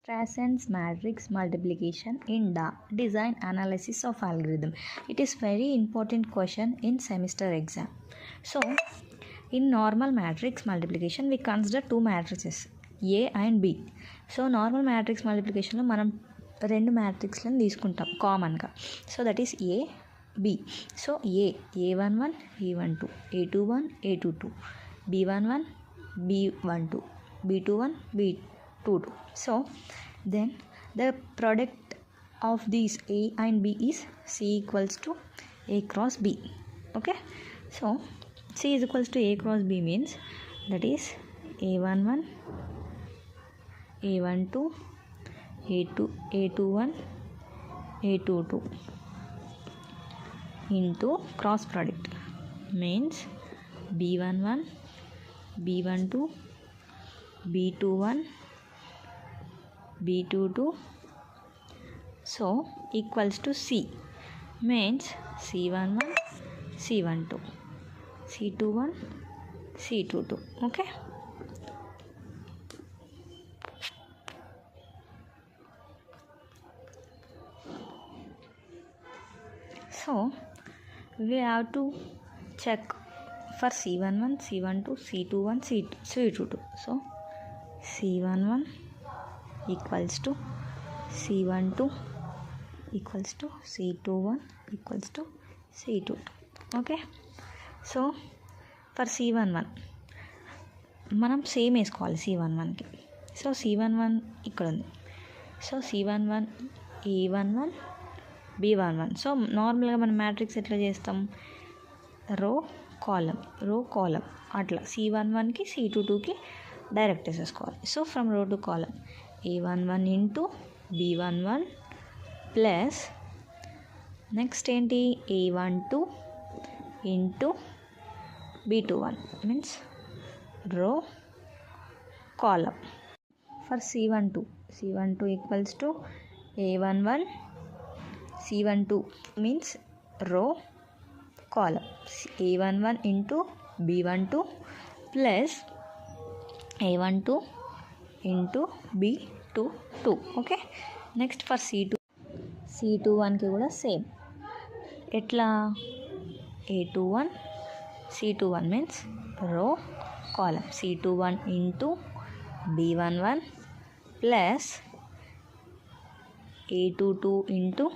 Transcends matrix multiplication in the design analysis of algorithm. It is very important question in semester exam. So, in normal matrix multiplication, we consider two matrices A and B. So, normal matrix multiplication లో మనం రెండు మ్యాట్రిక్స్లను తీసుకుంటాం కామన్గా. So that is A B. So A11 A12 A21 A22 B11 B12 B21 B22. So then the product of these A and B is C equals to A cross B. Okay, so C is equals to A cross B means that is A11 A12 A21 A22 into cross product means B11 B12 B21 B22 so equals to C means C11 C12 C21 C22. Okay, so we have to check for C11 C12 C21 C22. So C11 equals to C12 equals to C21 equals to C22. Okay, so for C11 మనం same వేసుకోవాలి C11కి. So C11 ఇక్కడ ఉంది. So C11 A11 B11. So నార్మల్గా మనం matrix ఎట్లా చేస్తాం, row కాలం అట్లా C11కి C22కి డైరెక్ట్ వేసేసుకోవాలి. సో ఫ్రమ్ రో టు కాలం A11 into B11 plus next ఏంటి A12 into B21 means row కాలం. For C12 equals to A11 C12 means row column A11 into B12 plus A12 into B22. Okay, next for C21కి కూడా same ఎట్లా A21 C21 means row column C21 into B11 plus A22 into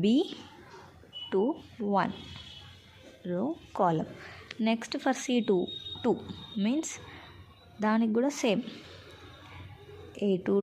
B21 row column. Next for C22 means దానికి కూడా same A22